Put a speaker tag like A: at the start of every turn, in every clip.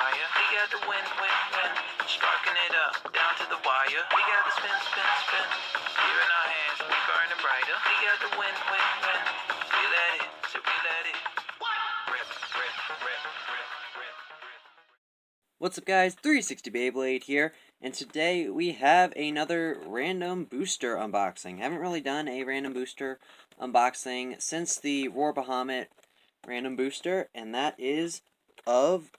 A: fire. We got the win, sparking it up down to the wire. We got the spin. Here in our hands, we burning brighter. We got the win. We let it, so we let it. Rip.
B: What's up guys, 360 Beyblade here, and today we have another random booster unboxing. Haven't really done a random booster unboxing since the Roar Bahamut random booster, and that is of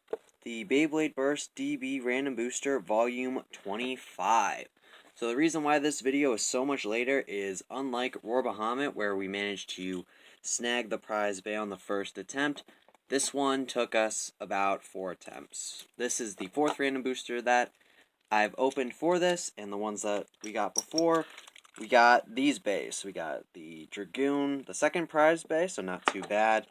B: the Beyblade Burst DB random booster volume 25. So the reason why this video is so much later is, unlike Roar Bahamut where we managed to snag the prize bay on the first attempt, this one took us about 4 attempts. This is the 4th random booster that I've opened for this, and the ones that we got before, we got these bays. We got the Dragoon, the 2nd prize bay, so not too bad.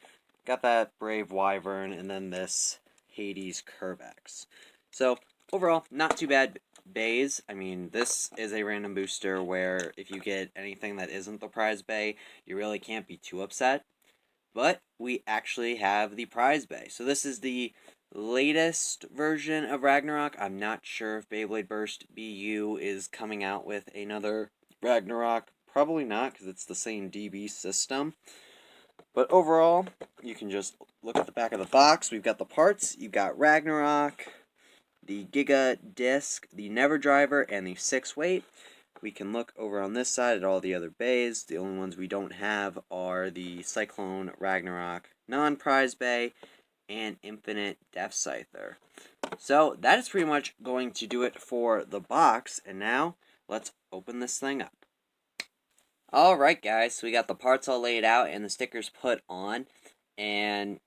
B: Got that Brave Wyvern, and then this Hades Curvex. So, overall, not too bad bays. I mean, this is a random booster where if you get anything that isn't the prize bay, you really can't be too upset. But we actually have the prize bay. So this is the latest version of Ragnarok. I'm not sure if Beyblade Burst BU is coming out with another Ragnarok. Probably not, because it's the same DB system. But overall, you can just look at the back of the box. We've got the parts. You've got Ragnarok, the Giga disc, the Never Driver, and the 6-weight. We can look over on this side at all the other bays. The only ones we don't have are the Cylcone Ragnurok non-prize bay and Infinite Death Scyther. So that is pretty much going to do it for the box. And now let's open this thing up. Alright guys, so we got the parts all laid out and the stickers put on. And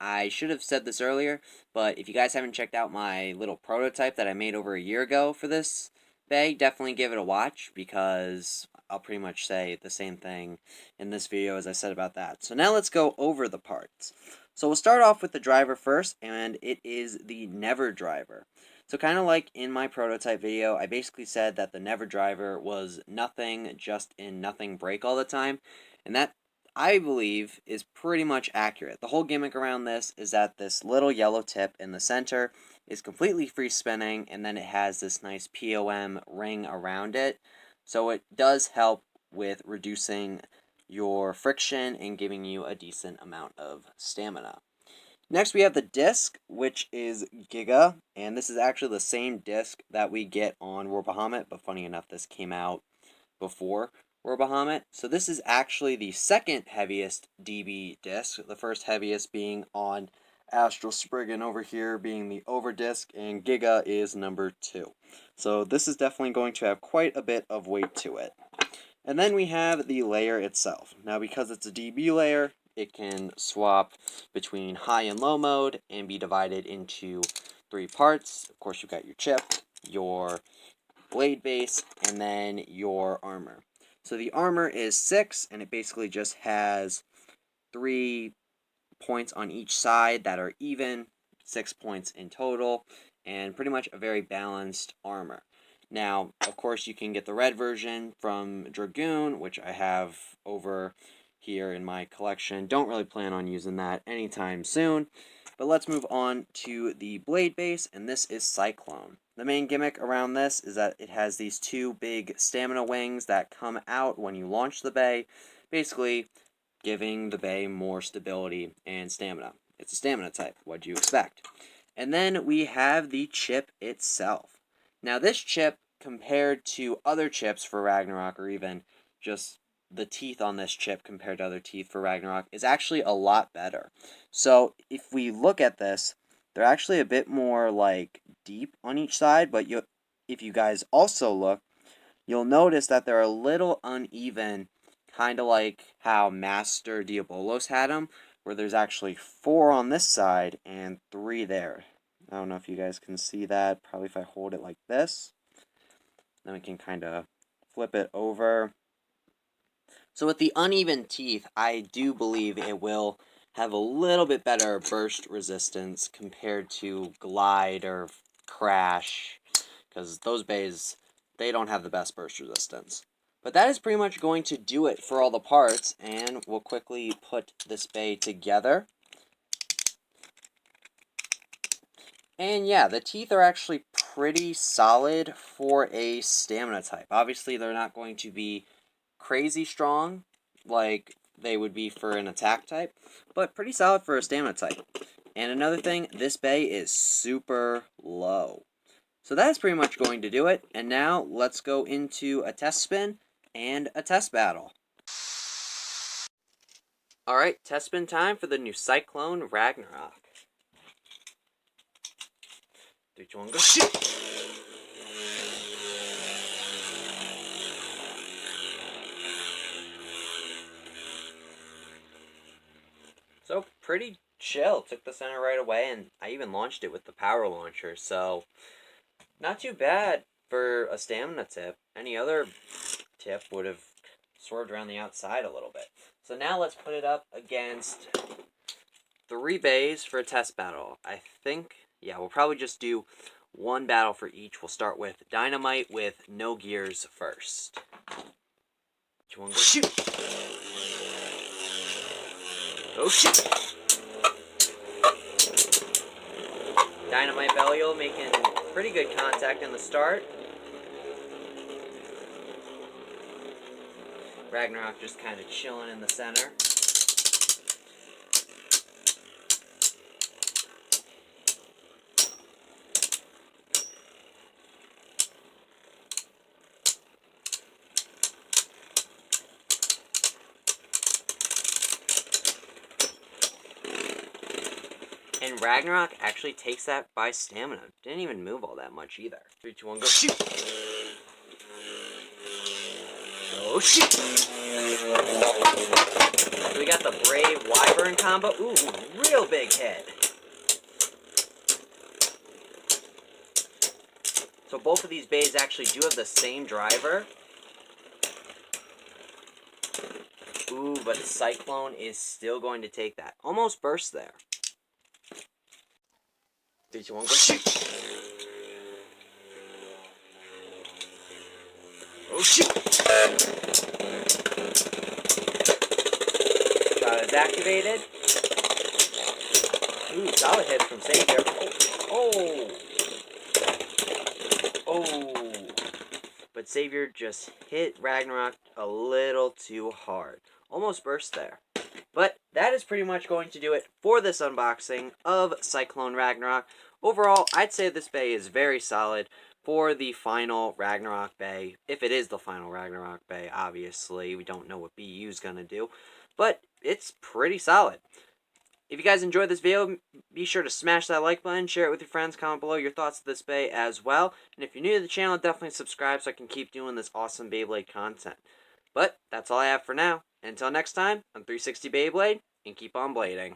B: I should have said this earlier, but if you guys haven't checked out my little prototype that I made over a year ago for this bay, definitely give it a watch, because I'll pretty much say the same thing in this video as I said about that. So now let's go over the parts. So we'll start off with the driver first, and it is the Never Driver. So kind of like in my prototype video, I basically said that the Never Driver was nothing, just in nothing break all the time, and that, I believe, is pretty much accurate. The whole gimmick around this is that this little yellow tip in the center is completely free spinning, and then it has this nice POM ring around it. So it does help with reducing your friction and giving you a decent amount of stamina. Next we have the disc, which is Giga, and this is actually the same disc that we get on Roar Bahamut, but funny enough, this came out before Roar Bahamut. So this is actually the 2nd heaviest DB disc, the first heaviest being on Astral Spriggan over here being the over disc, and Giga is number 2. So this is definitely going to have quite a bit of weight to it. And then we have the layer itself. Now because it's a DB layer, it can swap between high and low mode and be divided into 3 parts. Of course, you've got your chip, your blade base, and then your armor. So the armor is 6, and it basically just has 3 points on each side that are even, 6 points in total, and pretty much a very balanced armor. Now, of course, you can get the red version from Dragoon, which I have over here in my collection. Don't really plan on using that anytime soon. But let's move on to the blade base, and this is Cyclone. The main gimmick around this is that it has these 2 big stamina wings that come out when you launch the bay, basically giving the bay more stability and stamina. It's a stamina type, what do you expect? And then we have the chip itself. Now this chip, compared to other chips for Ragnarok, or even just the teeth on this chip compared to other teeth for Ragnarok, is actually a lot better. So if we look at this, they're actually a bit more like deep on each side, but if you guys also look, you'll notice that they're a little uneven, kind of like how Master Diabolos had them, where there's actually 4 on this side and 3 there. I don't know if you guys can see that. Probably if I hold it like this, then we can kind of flip it over. So with the uneven teeth, I do believe it will have a little bit better burst resistance compared to Glide or Crash, because those bays, they don't have the best burst resistance. But that is pretty much going to do it for all the parts, and we'll quickly put this bay together. And yeah, the teeth are actually pretty solid for a stamina type. Obviously, they're not going to be crazy strong like they would be for an attack type, but pretty solid for a stamina type. And another thing, this bay is super low. So that's pretty much going to do it. And now let's go into a test spin and a test battle. Alright, test spin time for the new Cylcone Ragnurok. 3, 2, 1, go shoot! So pretty chill. Took the center right away, and I even launched it with the power launcher. So not too bad for a stamina tip. Any other tip would have swerved around the outside a little bit. So now let's put it up against 3 bays for a test battle. I think, yeah, we'll probably just do one battle for each. We'll start with Dynamite with no gears first. Do you want to go shoot? Oh shit! Dynamite Belial making pretty good contact in the start. Ragnarok just kind of chilling in the center. And Ragnarok actually takes that by stamina. Didn't even move all that much either. 3, 2, 1, go shoot! Oh shoot! We got the Brave Wyvern combo. Ooh, real big hit. So both of these bays actually do have the same driver. Ooh, but Cylcone is still going to take that. Almost burst there. 3, 2, 1, go shoot! Oh shoot! Shot is activated. Ooh, solid hit from Savior. Oh! Oh! But Savior just hit Ragnarok a little too hard. Almost burst there. But that is pretty much going to do it for this unboxing of Cylcone Ragnurok. Overall, I'd say this bay is very solid for the final Ragnarok bay. If it is the final Ragnarok bay, obviously. We don't know what BU is going to do. But it's pretty solid. If you guys enjoyed this video, be sure to smash that like button, share it with your friends, comment below your thoughts of this bay as well. And if you're new to the channel, definitely subscribe so I can keep doing this awesome Beyblade content. But that's all I have for now. Until next time, I'm 360 Beyblade, and keep on blading.